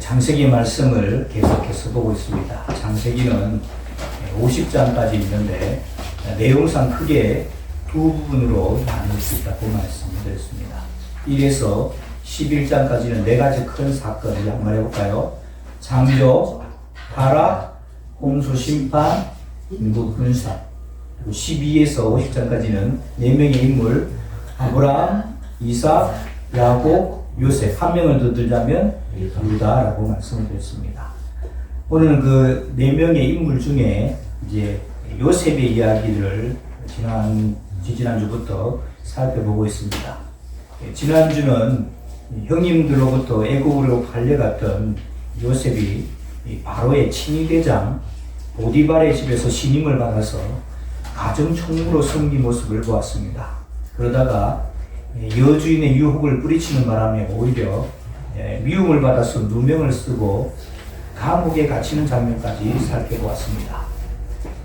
창세기 말씀을 계속해서 보고 있습니다. 창세기는 50장까지 있는데 내용상 크게 두 부분으로 나눌 수 있다고 말씀드렸습니다. 1에서 11장까지는 네 가지 큰 사건을 한번 해볼까요? 창조, 타락, 홍수 심판, 인국 분산. 그리고 12에서 50장까지는 네 명의 인물, 아브라함, 이삭, 야곱, 요셉, 한 명을 더 들자면 유다라고 말씀을 드렸습니다. 오늘은 그 네 명의 인물 중에 이제 요셉의 이야기를 지난주부터 살펴보고 있습니다. 지난주는 형님들로부터 애국으로 팔려갔던 요셉이 바로의 친위대장 보디발의 집에서 신임을 받아서 가정총무로 섬긴 모습을 보았습니다. 그러다가 여주인의 유혹을 뿌리치는 바람에 오히려 미움을 받아서 누명을 쓰고 감옥에 갇히는 장면까지 살펴보았습니다.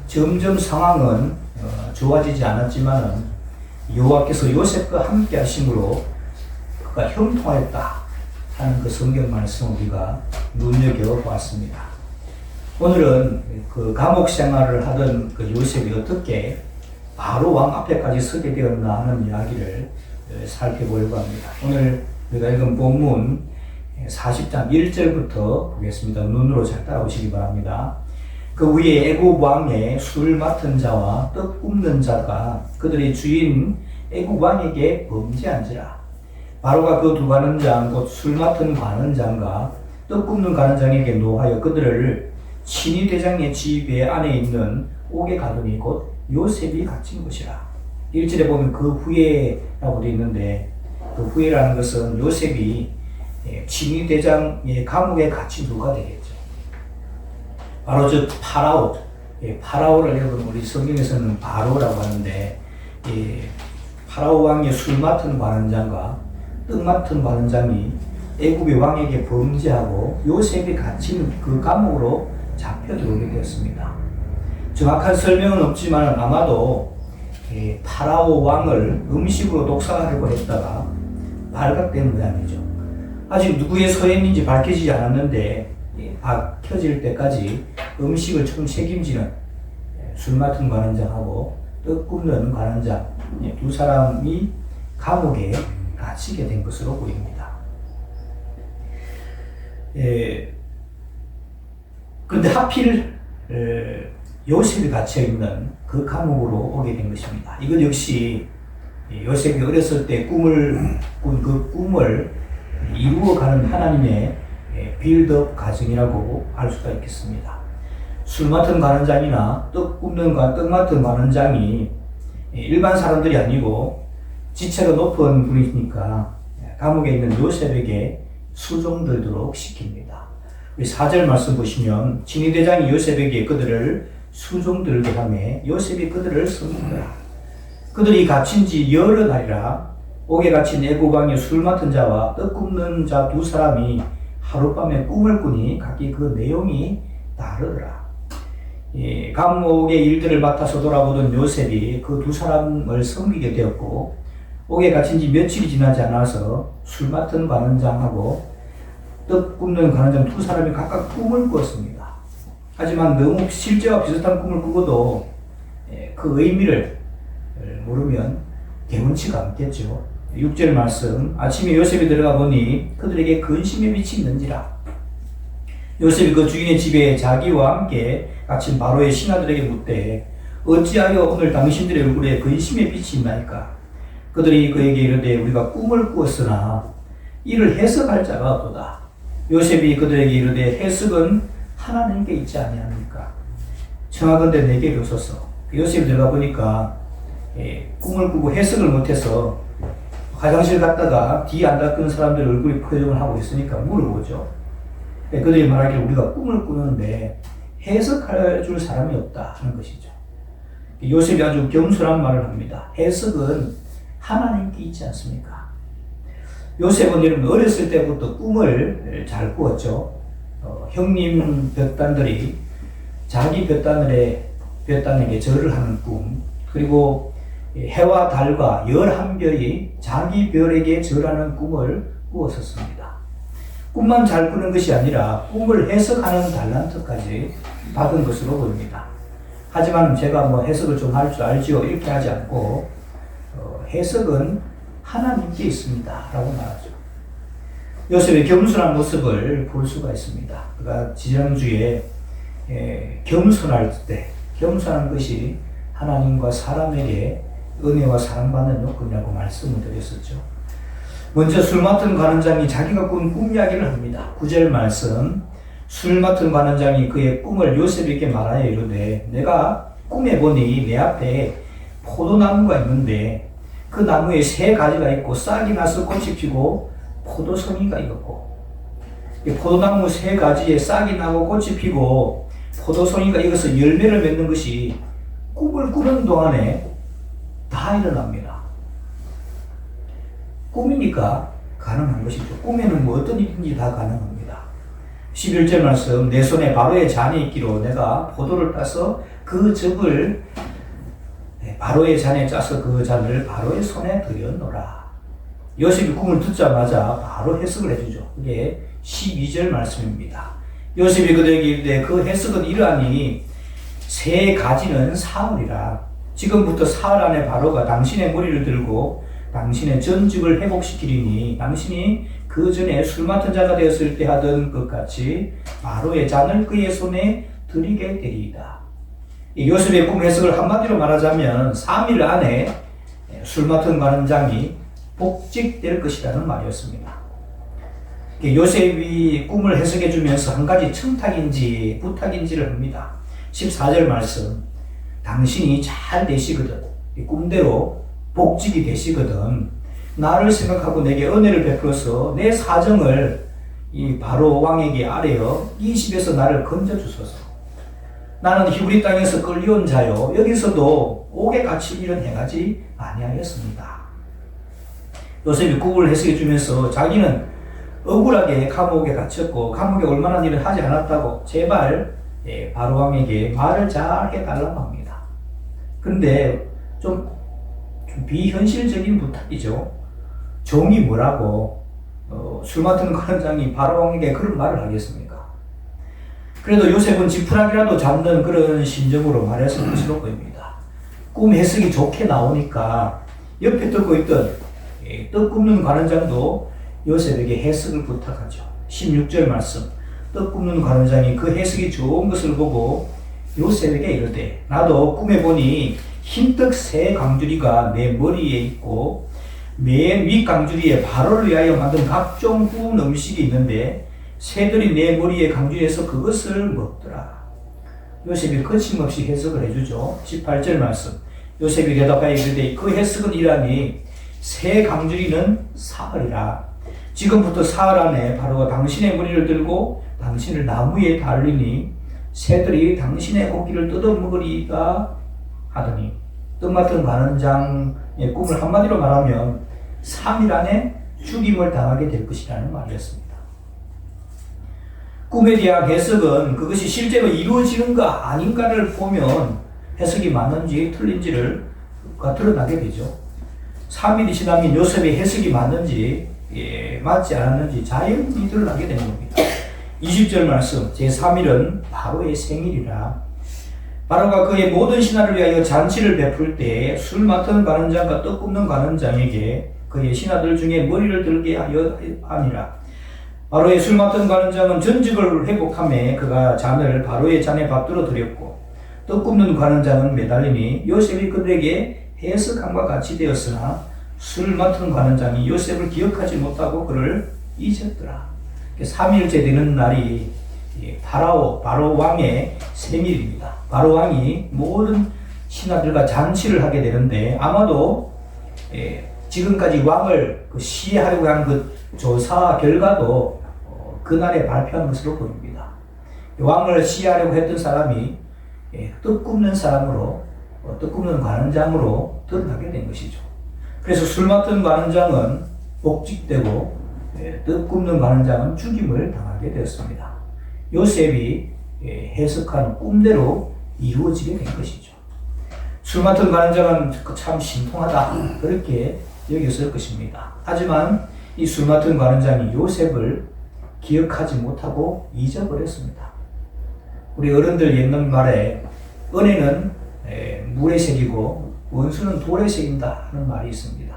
점점 상황은 좋아지지 않았지만 여호와께서 요셉과 함께 하심으로 그가 형통하였다 하는 그 성경 말씀을 우리가 눈여겨보았습니다. 오늘은 그 감옥 생활을 하던 그 요셉이 어떻게 바로 왕 앞에까지 서게 되었나 하는 이야기를 살펴보려고 합니다. 오늘 우리가 읽은 본문 40장 1절부터 보겠습니다. 눈으로 잘 따라오시기 바랍니다. 그 위에 애굽 왕의 술 맡은 자와 떡 굽는 자가 그들의 주인 애굽 왕에게 범죄한지라. 바로가 그 두 관원장 곧 술 맡은 관원장과 떡 굽는 관원장에게 노하여 그들을 친위대장의 집에 안에 있는 옥에 가두니 곧 요셉이 갇힌 것이라. 1절에 보면 그 후에라고 되어 있는데 그 후에라는 것은 요셉이 친위대장의 감옥에 갇힌 후가 되겠죠. 바로 저 파라오, 파라오를 여러분 우리 성경에서는 바로라고 하는데 파라오 왕의 술 맡은 관원장과 떡 맡은 관원장이 애굽의 왕에게 범죄하고 요셉이 갇힌 그 감옥으로 잡혀 들어오게 되었습니다. 정확한 설명은 없지만 아마도 파라오 왕을 음식으로 독살하려고 했다가 발각된 모양이죠. 아직 누구의 소행인지 밝혀지지 않았는데 밝혀질 때까지 음식을 총 책임지는 술 맡은 관원장하고 떡 굽는 관원장 두 사람이 감옥에 갇히게 된 것으로 보입니다. 그런데 하필 요셉이 갇혀있는 그 감옥으로 오게 된 것입니다. 이것 역시 요셉이 어렸을 때 꿈을 꾼 그 꿈을 이루어가는 하나님의 빌드업 과정이라고 할 수가 있겠습니다. 술 맡은 관원장이나 떡 맡은 관원장이 일반 사람들이 아니고 지체가 높은 분이니까 감옥에 있는 요셉에게 수종들도록 시킵니다. 4절 말씀 보시면 친위대장이 요셉에게 그들을 수종들게 하며 요셉이 그들을 섬기더라. 그들이 갇힌 지 여러 달이라 옥에 갇힌 애굽 왕의 술 맡은 자와 떡 굽는 자 두 사람이 하룻밤에 꿈을 꾸니 각기 그 내용이 다르더라. 감옥의 일들을 맡아서 돌아보던 요셉이 그 두 사람을 섬기게 되었고 옥에 갇힌 지 며칠이 지나지 않아서 술 맡은 관원장하고 떡 굽는 관원장 두 사람이 각각 꿈을 꾸었습니다. 하지만 너무 실제와 비슷한 꿈을 꾸고도 그 의미를 모르면 개운치가 않겠죠. 6절 말씀, 아침에 요셉이 들어가 보니 그들에게 근심의 빛이 있는지라. 요셉이 그 주인의 집에 자기와 함께 갇힌 바로의 신하들에게 묻되 어찌하여 오늘 당신들의 얼굴에 근심의 빛이 있나이까. 그들이 그에게 이르되 우리가 꿈을 꾸었으나 이를 해석할 자가 없도다. 요셉이 그들에게 이르되 해석은 하나님께 있지 아니합니까? 청하건대 내게 이르소서. 요셉이 들어가 보니까 꿈을 꾸고 해석을 못해서 화장실 갔다가 뒤 안 닦은 사람들 얼굴에 표정을 하고 있으니까 물어보죠. 그들이 말하기를 우리가 꿈을 꾸는데 해석할 줄 사람이 없다 하는 것이죠. 요셉이 아주 겸손한 말을 합니다. 해석은 하나님께 있지 않습니까? 요셉은 여러분 어렸을 때부터 꿈을 잘 꾸었죠. 형님 볕단들이 자기 볕단에게 절을 하는 꿈, 그리고 해와 달과 11별이 자기 별에게 절하는 꿈을 꾸었었습니다. 꿈만 잘 꾸는 것이 아니라 꿈을 해석하는 달란트까지 받은 것으로 보입니다. 하지만 제가 뭐 해석을 좀 할 줄 알지요 이렇게 하지 않고 해석은 하나님께 있습니다 라고 말하죠. 요셉의 겸손한 모습을 볼 수가 있습니다. 그가 지난주에 겸손할 때 겸손한 것이 하나님과 사람에게 은혜와 사랑받는 요건이라고 말씀을 드렸었죠. 먼저 술 맡은 관원장이 자기가 꾼 꿈 이야기를 합니다. 9절 말씀, 술 맡은 관원장이 그의 꿈을 요셉에게 말하여 이르되 내가 꿈에 보니 내 앞에 포도나무가 있는데 그 나무에 세 가지가 있고 싹이 나서 꽃이 피고 포도송이가 익었고, 포도나무 세 가지에 싹이 나고 꽃이 피고 포도송이가 익어서 열매를 맺는 것이 꿈을 꾸는 동안에 다 일어납니다. 꿈이니까 가능한 것이죠. 꿈에는 뭐 어떤 일인지 다 가능합니다. 11절 말씀, 내 손에 바로의 잔이 있기로 내가 포도를 따서 그 즙을 바로의 잔에 짜서 그 잔을 바로의 손에 들여놓으라. 요셉이 꿈을 듣자마자 바로 해석을 해주죠. 그게 12절 말씀입니다. 요셉이 그들에게 이르되 그 해석은 이러하니 세 가지는 사흘이라. 지금부터 사흘 안에 바로가 당신의 머리를 들고 당신의 전직을 회복시키리니 당신이 그 전에 술 맡은 자가 되었을 때 하던 것 같이 바로의 잔을 그의 손에 드리게 되리이다. 요셉의 꿈 해석을 한마디로 말하자면 3일 안에 술 맡은 관원장이 복직될 것이라는 말이었습니다. 요셉이 꿈을 해석해 주면서 한 가지 청탁인지 부탁인지를 합니다. 14절 말씀, 당신이 잘 되시거든, 꿈대로 복직이 되시거든 나를 생각하고 내게 은혜를 베풀어서 내 사정을 이 바로 왕에게 아뢰어 이 집에서 나를 건져주소서. 나는 히브리 땅에서 끌려온 자요 여기서도 옥에같이 일은 행하지 아니하였습니다. 요셉이 꿈을 해석해 주면서 자기는 억울하게 감옥에 갇혔고 감옥에 얼마나 일을 하지 않았다고 제발 바로 왕에게 말을 잘 해달라고 합니다. 그런데 좀 비현실적인 부탁이죠. 종이 뭐라고 술 맡은 관원장이 바로 왕에게 그런 말을 하겠습니까? 그래도 요셉은 지푸라기라도 잡는 그런 심정으로 말했을 것으로 보입니다. 꿈 해석이 좋게 나오니까 옆에 듣고 있던 떡 굽는 관원장도 요셉에게 해석을 부탁하죠. 16절 말씀, 떡 굽는 관원장이 그 해석이 좋은 것을 보고 요셉에게 이르되 나도 꿈에 보니 흰떡 세 강주리가 내 머리에 있고 맨 위 강주리에 바로를 위하여 만든 각종 구운 음식이 있는데 새들이 내 머리에 강주리에서 그것을 먹더라. 요셉이 거침없이 해석을 해주죠. 18절 말씀, 요셉이 대답하여 이르되 그 해석은 이러하니 새 강주리는 사흘이라. 지금부터 사흘 안에 바로가 당신의 머리를 들고 당신을 나무에 달리니 새들이 당신의 고기를 뜯어먹으리까 하더니, 떡 맡은 관원장의 꿈을 한마디로 말하면 3일 안에 죽임을 당하게 될 것이라는 말이었습니다. 꿈에 대한 해석은 그것이 실제로 이루어지는가 아닌가를 보면 해석이 맞는지 틀린지를 드러나게 되죠. 3일이 지나면 요셉의 해석이 맞는지 맞지 않았는지 자연히 드러나게 되는 겁니다. 20절 말씀, 제3일은 바로의 생일이라. 바로가 그의 모든 신하를 위하여 잔치를 베풀 때 술 맡은 관원장과 떡 굽는 관원장에게 그의 신하들 중에 머리를 들게 하여 하니라. 바로의 술 맡은 관원장은 전직을 회복하며 그가 잔을 바로의 잔에 받들어 드렸고 떡 굽는 관원장은 매달리니 요셉이 그들에게 해석함과 같이 되었으나 술 맡은 관원장이 요셉을 기억하지 못하고 그를 잊었더라. 3일째 되는 날이 바로 왕의 생일입니다. 바로 왕이 모든 신하들과 잔치를 하게 되는데 아마도 지금까지 왕을 시해하려고 한 그 조사 결과도 그날에 발표한 것으로 보입니다. 왕을 시해하려고 했던 사람이 떡 굽는 사람으로, 떡 굽는 관원장으로 드러나게 된 것이죠. 그래서 술 맡은 관원장은 복직되고 떡 굽는 관원장은 죽임을 당하게 되었습니다. 요셉이 해석한 꿈대로 이루어지게 된 것이죠. 술 맡은 관원장은 참 신통하다 그렇게 여겼을 것입니다. 하지만 이 술 맡은 관원장이 요셉을 기억하지 못하고 잊어버렸습니다. 우리 어른들 옛날 말에 은혜는 물에 새기고 원수는 돌에 새긴다 하는 말이 있습니다.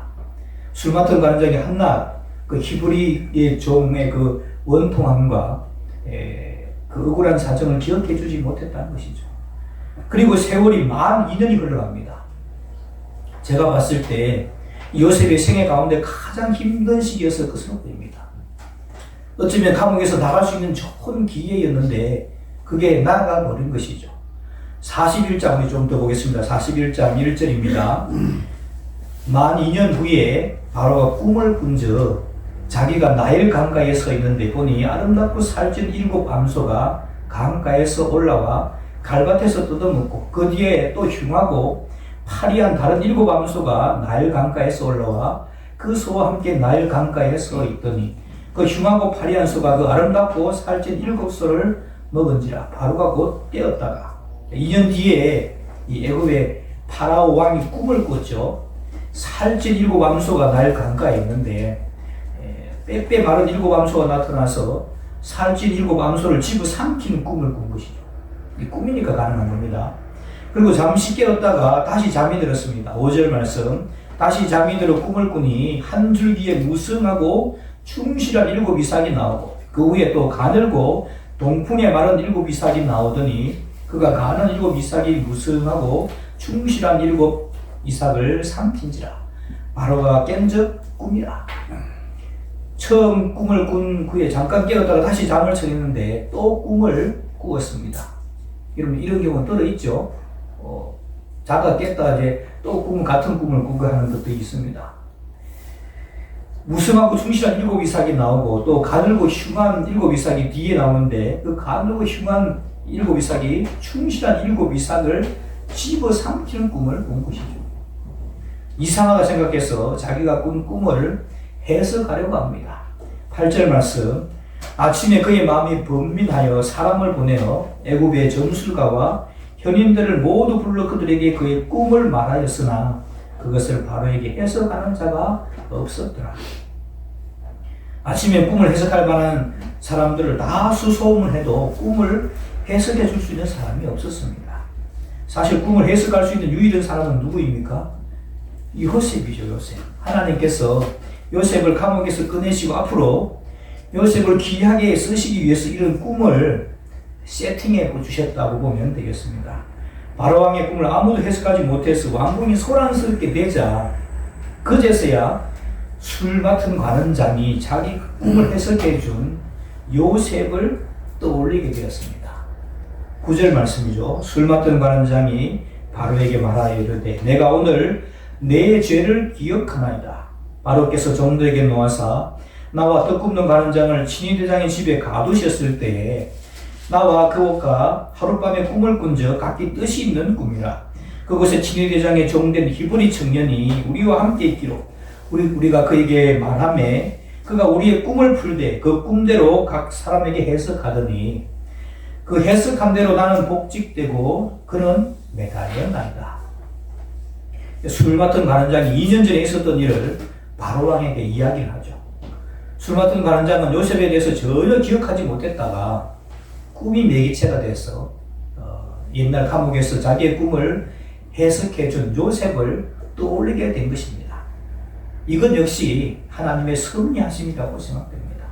술 맡은 관장이 한낱 그 히브리의 종의 그 원통함과 그 억울한 사정을 기억해 주지 못했다는 것이죠. 그리고 세월이 만 2년이 흘러갑니다. 제가 봤을 때 요셉의 생애 가운데 가장 힘든 시기였을 것으로 보입니다. 어쩌면 감옥에서 나갈 수 있는 좋은 기회였는데 그게 나가 버린 것이죠. 41장 우리 좀 더 보겠습니다. 41장 1절입니다. 만 2년 후에 바로가 꿈을 꾼적 자기가 나일 강가에 서 있는데 보니 아름답고 살찐 7 암소가 강가에서 올라와 갈밭에서 뜯어먹고 그 뒤에 또 흉하고 파리한 다른 7 암소가 나일 강가에서 올라와 그 소와 함께 나일 강가에 서 있더니 그 흉하고 파리한 소가 그 아름답고 살찐 7 소를 먹은지라 바로가 곧 깨었다가 2년 뒤에 이 애굽의 파라오 왕이 꿈을 꿨죠. 살찐 7 암소가 나일 강가에 있는데 빼빼 마른 7 암소가 나타나서 살찐 7 암소를 집어삼키는 꿈을 꾼 것이죠. 이 꿈이니까 가능한 겁니다. 그리고 잠시 깨었다가 다시 잠이 들었습니다. 5절 말씀. 다시 잠이 들어 꿈을 꾸니 한 줄기에 무성하고 충실한 7 이삭이 나오고 그 후에 또 가늘고 동풍에 마른 7 이삭이 나오더니 그가 가는 7 이삭이 무성하고 충실한 7 이삭을 삼킨지라. 바로가 깬적 꿈이라. 처음 꿈을 꾼 후에 잠깐 깨었다가 다시 잠을 청했는데 또 꿈을 꾸었습니다. 여러분 이런 경우는 떨어있죠. 자다 깼다 이제 또 같은 꿈을 꾸고 하는 것도 있습니다. 무성하고 충실한 7 이삭이 나오고 또 가늘고 흉한 7 이삭이 뒤에 나오는데 그 가늘고 흉한 7 이삭이 충실한 7 이삭을 집어삼키는 꿈을 꾼 것이죠. 이상하다 생각해서 자기가 꾼 꿈을 해석하려고 합니다. 8절 말씀. 아침에 그의 마음이 번민하여 사람을 보내어 애굽의 점술가와 현인들을 모두 불러 그들에게 그의 꿈을 말하였으나 그것을 바로에게 해석하는 자가 없었더라. 아침에 꿈을 해석할 만한 사람들을 다 수소문을 해도 꿈을 해석해 줄 수 있는 사람이 없었습니다. 사실 꿈을 해석할 수 있는 유일한 사람은 누구입니까? 요셉이죠. 요셉. 하나님께서 요셉을 감옥에서 꺼내시고 앞으로 요셉을 귀하게 쓰시기 위해서 이런 꿈을 세팅해 주셨다고 보면 되겠습니다. 바로왕의 꿈을 아무도 해석하지 못해서 왕궁이 소란스럽게 되자 그제서야 술 맡은 관원장이 자기 꿈을 해석해 준 요셉을 떠올리게 되었습니다. 9절 말씀이죠. 술 맡은 관원장이 바로에게 말하여 이르되 내가 오늘 내 죄를 기억하나이다. 바로께서 종들에게 놓아사 나와 떡 굽는 관원장을 친위대장의 집에 가두셨을 때에 나와 그옷과 하룻밤에 꿈을 꾼적 각기 뜻이 있는 꿈이라. 그곳에 친위대장의 종된 히브리 청년이 우리와 함께 있기로 우리가 그에게 말하매 그가 우리의 꿈을 풀되 그 꿈대로 각 사람에게 해석하더니 그 해석한 대로 나는 복직되고 그는 매달렸나이다. 술 맡은 관원장이 2년 전에 있었던 일을 바로왕에게 이야기를 하죠. 술 맡은 관원장은 요셉에 대해서 전혀 기억하지 못했다가 꿈이 매기체가 돼서 옛날 감옥에서 자기의 꿈을 해석해준 요셉을 떠올리게 된 것입니다. 이건 역시 하나님의 섭리하심이라고 생각됩니다.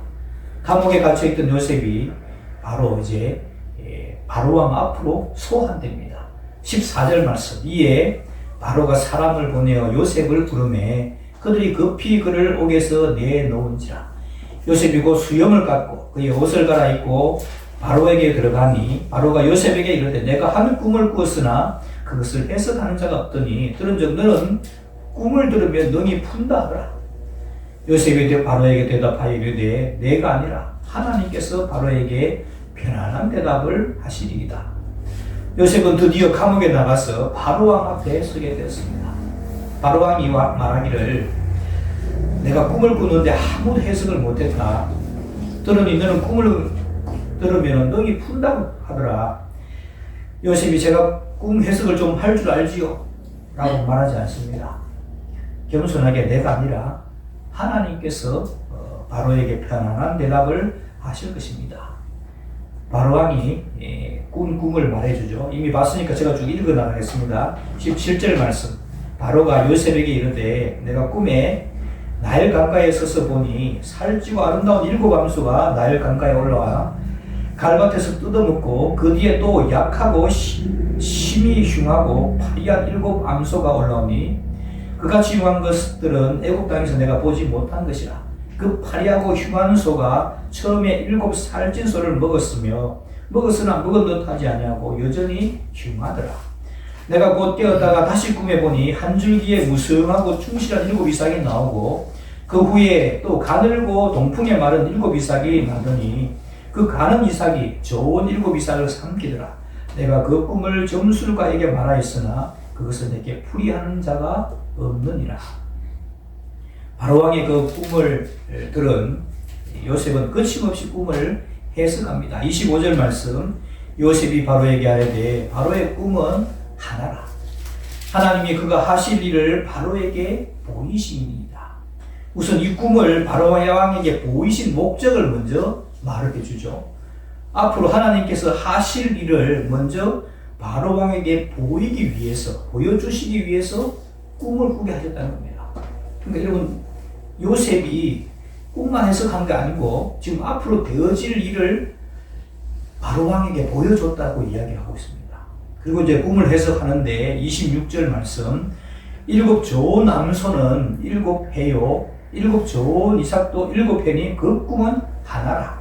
감옥에 갇혀있던 요셉이 바로 이제 바로왕 앞으로 소환됩니다. 14절 말씀. 이에 바로가 사람을 보내어 요셉을 부르매 그들이 급히 그를 옥에서 내놓은지라. 요셉이 곧 수염을 깎고 그의 옷을 갈아입고 바로에게 들어가니 바로가 요셉에게 이르되 내가 한 꿈을 꾸었으나 그것을 해석하는 자가 없더니 들은즉 너는 꿈을 들으면 능히 푼다 하더라. 요셉이 바로에게 대답하여 이르되 내가 아니라 하나님께서 바로에게 편안한 대답을 하시리이다. 요셉은 드디어 감옥에 나가서 바로왕 앞에 서게 되었습니다. 바로왕이 말하기를 내가 꿈을 꾸는데 아무도 해석을 못했다. 들으니 너는 꿈을 들으면 능히 푼다고 하더라. 요셉이 제가 꿈 해석을 좀 할 줄 알지요? 라고 말하지 않습니다. 겸손하게 내가 아니라 하나님께서 바로에게 편안한 대답을 하실 것입니다. 바로 왕이 꾼 꿈을 말해주죠. 이미 봤으니까 제가 쭉 읽어 나가겠습니다. 17절 말씀. 바로가 요셉에게 이르되 내가 꿈에 나일 강가에 서서 보니 살찌고 아름다운 7 암소가 나일 강가에 올라와 갈밭에서 뜯어먹고 그 뒤에 또 약하고 심히 흉하고 파리한 7 암소가 올라오니 그같이 흉한 것들은 애굽 땅에서 내가 보지 못한 것이라. 그 파리하고 흉한 소가 처음에 7 살찐 소를 먹었으나 먹은 듯 하지 아니하고 여전히 흉하더라. 내가 곧 깨었다가 다시 꿈에 보니 한 줄기에 무성하고 충실한 7 이삭이 나오고 그 후에 또 가늘고 동풍에 마른 7 이삭이 나더니 그 가는 이삭이 좋은 7 이삭을 삼키더라. 내가 그 꿈을 점술가에게 말하였으나 그것은 내게 풀이하는 자가 없느니라. 바로왕의 그 꿈을 들은 요셉은 거침없이 꿈을 해석합니다. 25절 말씀. 요셉이 바로에게 하되 바로의 꿈은 하나라. 하나님이 그가 하실 일을 바로에게 보이심이니이다. 우선 이 꿈을 바로 왕에게 보이신 목적을 먼저 말해 주죠. 앞으로 하나님께서 하실 일을 먼저 바로 왕에게 보이기 위해서, 보여주시기 위해서 꿈을 꾸게 하셨다는 겁니다. 그러니까 여러분, 요셉이 꿈만 해석한 게 아니고 지금 앞으로 되어질 일을 바로 왕에게 보여줬다고 이야기하고 있습니다. 그리고 이제 꿈을 해석하는데 26절 말씀. 7 좋은 암소는 7 해요. 7 좋은 이삭도 7 해니 그 꿈은 하나라.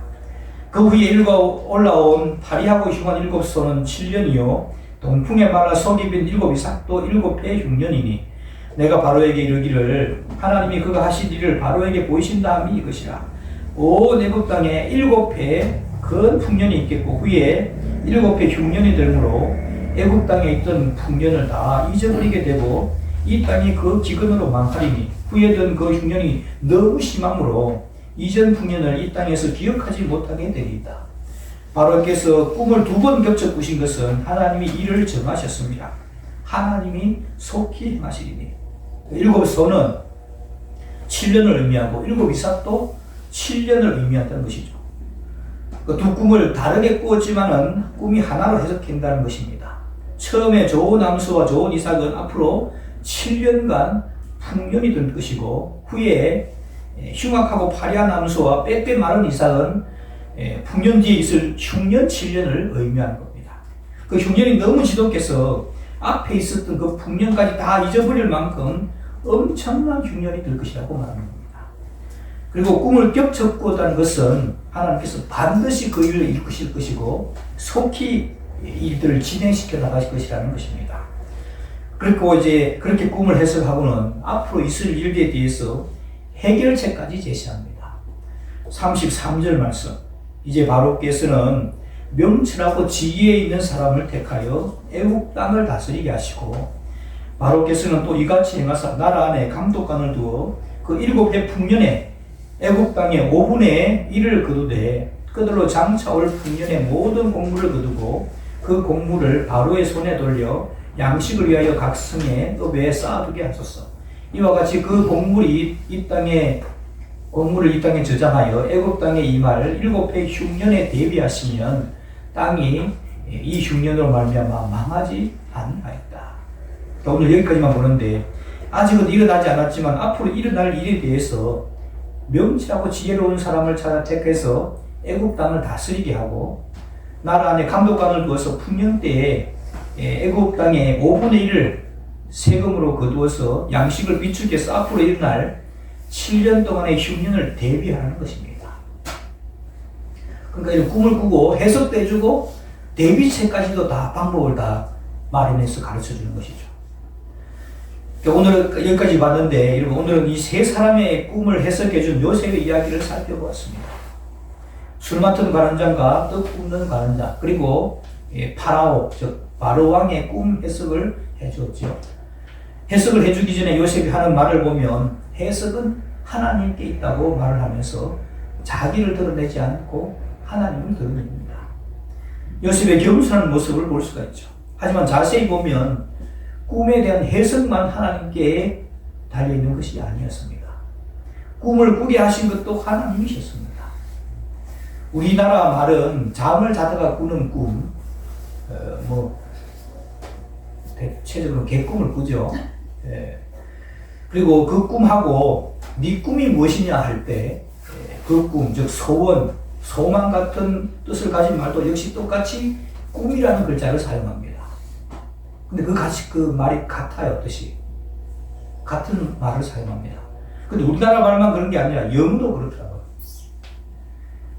그 후에 올라온 파리하고 흉한 7 소는 7년이요. 동풍에 말라 속이 빈 7 이삭도 7해 흉년이니 내가 바로에게 이르기를 하나님이 그가 하신 일을 바로에게 보이신다 함이 이것이라. 온 애굽 땅에 7해 큰 풍년이 있겠고 후에 7해 흉년이 되므로 애굽 땅에 있던 풍년을 다 잊어버리게 되고 이 땅이 그 기근으로 망하리니 후에 된 그 흉년이 너무 심함으로 이전 풍년을 이 땅에서 기억하지 못하게 되리이다. 바로께서 꿈을 2번 겹쳐 꾸신 것은 하나님이 이를 정하셨습니다. 하나님이 속히 행하시리니 7 소는 7년을 의미하고 7 이삭도 7년을 의미한다는 것이죠. 그 두 꿈을 다르게 꾸었지만은 꿈이 하나로 해석된다는 것입니다. 처음에 좋은 암소와 좋은 이삭은 앞으로 7년간 풍년이 될 것이고 후에 흉악하고 파리한 암소와 빼빼 마른 이삭은 풍년 뒤에 있을 흉년 7년을 의미하는 겁니다. 그 흉년이 너무 지독해서 앞에 있었던 그 풍년까지 다 잊어버릴 만큼 엄청난 흉년이 될 것이라고 말하는 겁니다. 그리고 꿈을 겹쳐 꾸었다는 것은 하나님께서 반드시 그 일을 이루실 것이고 속히 일들을 진행시켜 나가실 것이라는 것입니다. 그리고 이제 그렇게 꿈을 해석하고는 앞으로 있을 일에 대해서 해결책까지 제시합니다. 33절 말씀. 이제 바로께서는 명철하고 지혜에 있는 사람을 택하여 애국 땅을 다스리게 하시고 바로께서는 또 이같이 행하사 나라 안에 감독관을 두어 그 7해 풍년에 애국 땅의 5분의 1을 거두되 그들로 장차 올 풍년의 모든 곡물을 거두고 그 곡물을 바로의 손에 돌려 양식을 위하여 각 성에 업에 쌓아두게 하소서. 이와 같이 그 곡물을 이 땅에 저장하여 애굽 땅에 임할 7해 흉년에 대비하시면 땅이 이 흉년으로 말미암아 망하지 아니하였다. 오늘 여기까지만 보는데 아직은 일어나지 않았지만 앞으로 일어날 일에 대해서 명철하고 지혜로운 사람을 찾아 택해서 애굽 땅을 다스리게 하고 나라 안에 감독관을 두어서 풍년 때에 애굽 땅의 5분의 1을 세금으로 거두어서 양식을 비축해서 앞으로 일어날 7년 동안의 흉년을 대비하는 것입니다. 그러니까 이 꿈을 꾸고 해석도 해주고 대비책까지도 다 방법을 다 마련해서 가르쳐 주는 것이죠. 오늘은 여기까지 봤는데 오늘은 이 세 사람의 꿈을 해석해 준 요셉의 이야기를 살펴보았습니다. 술 맡은 관원장과 떡 굽는 관원장 그리고 파라오 즉 바로 왕의 꿈 해석을 해주었죠. 해석을 해주기 전에 요셉이 하는 말을 보면 해석은 하나님께 있다고 말을 하면서 자기를 드러내지 않고 하나님을 드러냅니다. 요셉의 겸손한 모습을 볼 수가 있죠. 하지만 자세히 보면 꿈에 대한 해석만 하나님께 달려있는 것이 아니었습니다. 꿈을 꾸게 하신 것도 하나님이셨습니다. 우리나라 말은 잠을 자다가 꾸는 꿈, 대체적으로 개꿈을 꾸죠. 예. 그리고 그 꿈하고 네 꿈이 무엇이냐 할 때 그 꿈, 즉 소원, 소망 같은 뜻을 가진 말도 역시 똑같이 꿈이라는 글자를 사용합니다. 근데 그 말이 같아요, 뜻이. 같은 말을 사용합니다. 근데 우리나라 말만 그런 게 아니라 영어도 그렇더라고요.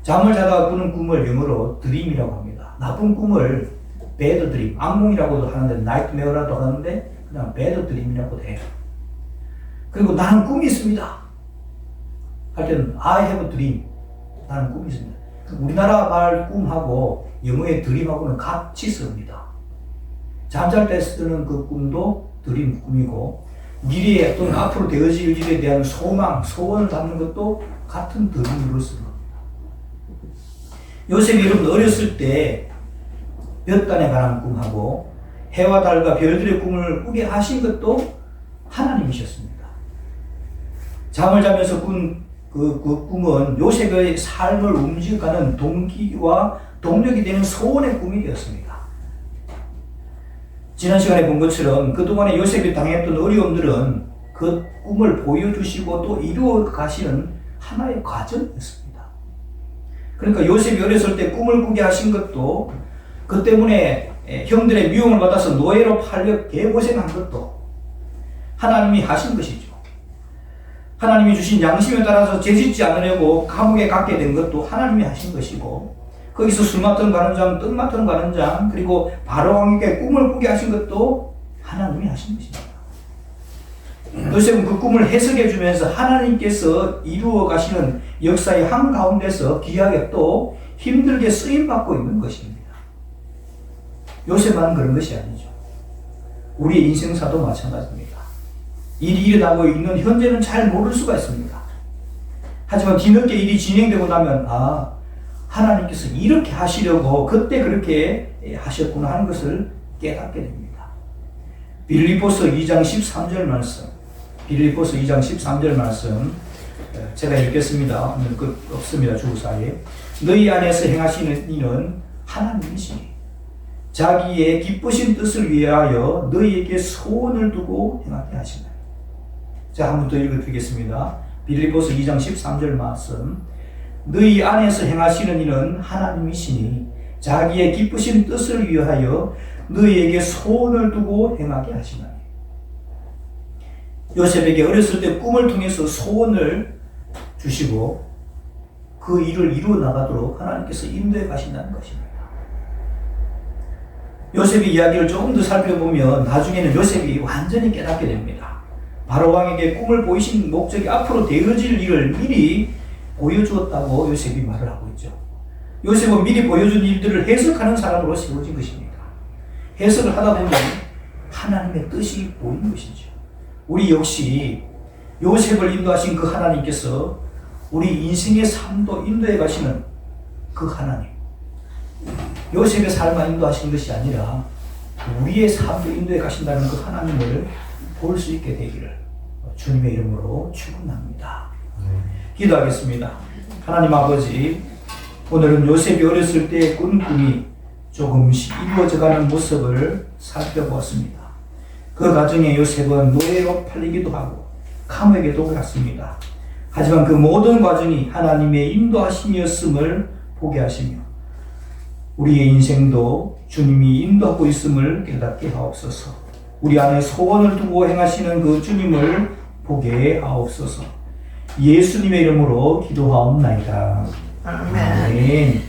잠을 자다가 꾸는 꿈을 영어로 드림이라고 합니다. 나쁜 꿈을 bad dream, 악몽이라고도 하는데 nightmare라도 하는데 그냥 bad dream이라고도 해요. 그리고 나는 꿈이 있습니다 할 때는 I have a dream, 나는 꿈이 있습니다. 우리나라 말 꿈하고 영어의 드림하고는 같이 씁니다. 잠잘 때 쓰는 그 꿈도 드림, 꿈이고 미래에 또는 앞으로 되어질 일에 대한 소망, 소원을 담는 것도 같은 드림으로 쓰는 겁니다. 요셉이 여러분 어렸을 때 몇 단에 관한 꿈하고 해와 달과 별들의 꿈을 꾸게 하신 것도 하나님이셨습니다. 잠을 자면서 꾼 그 꿈은 요셉의 삶을 움직여가는 동기와 동력이 되는 소원의 꿈이 되었습니다. 지난 시간에 본 것처럼 그동안에 요셉이 당했던 어려움들은 그 꿈을 보여주시고 또 이루어 가시는 하나의 과정이었습니다. 그러니까 요셉이 어렸을 때 꿈을 꾸게 하신 것도 그 때문에 형들의 미움을 받아서 노예로 팔려 개고생한 것도 하나님이 하신 것이죠. 하나님이 주신 양심에 따라서 죄짓지 않으려고 감옥에 갔게 된 것도 하나님이 하신 것이고 거기서 술 맡은 관원장, 떡 맡은 관원장, 그리고 바로왕에게 꿈을 꾸게 하신 것도 하나님이 하신 것입니다. 요셉은 그 꿈을 해석해 주면서 하나님께서 이루어 가시는 역사의 한가운데서 귀하게 또 힘들게 쓰임받고 있는 것입니다. 요셉만 그런 것이 아니죠. 우리의 인생사도 마찬가지입니다. 일이 일어나고 있는 현재는 잘 모를 수가 있습니다. 하지만 뒤늦게 일이 진행되고 나면 하나님께서 이렇게 하시려고 그때 그렇게 하셨구나 하는 것을 깨닫게 됩니다. 빌립보서 2장 13절 말씀, 빌립보서 2장 13절 말씀 제가 읽겠습니다. 오늘 끝 없습니다. 주구사에 너희 안에서 행하시는 이는 하나님이시니 자기의 기쁘신 뜻을 위하여 너희에게 소원을 두고 행하게 하시나니. 자, 한 번 더 읽어드리겠습니다. 빌립보서 2장 13절 말씀 너희 안에서 행하시는 이는 하나님이시니 자기의 기쁘신 뜻을 위하여 너희에게 소원을 두고 행하게 하시나니. 요셉에게 어렸을 때 꿈을 통해서 소원을 주시고 그 일을 이루어 나가도록 하나님께서 인도해 가신다는 것입니다. 요셉의 이야기를 조금 더 살펴보면 나중에는 요셉이 완전히 깨닫게 됩니다. 바로왕에게 꿈을 보이신 목적이 앞으로 되어질 일을 미리 보여주었다고 요셉이 말을 하고 있죠. 요셉은 미리 보여준 일들을 해석하는 사람으로 세워진 것입니다. 해석을 하다 보면 하나님의 뜻이 보이는 것이죠. 우리 역시 요셉을 인도하신 그 하나님께서 우리 인생의 삶도 인도해 가시는 그 하나님, 요셉의 삶만 인도하시는 것이 아니라 우리의 삶도 인도해 가신다는 그 하나님을 볼 수 있게 되기를 주님의 이름으로 축원합니다. 기도하겠습니다. 하나님 아버지, 오늘은 요셉이 어렸을 때 꾼 꿈이 조금씩 이루어져가는 모습을 살펴보았습니다. 그 과정에 요셉은 노예로 팔리기도 하고 감옥에도 갔습니다. 하지만 그 모든 과정이 하나님의 인도하심이었음을 보게 하시며 우리의 인생도 주님이 인도하고 있음을 깨닫게 하옵소서. 우리 안에 소원을 두고 행하시는 그 주님을 보게 하옵소서. 예수님의 이름으로 기도하옵나이다. 아멘.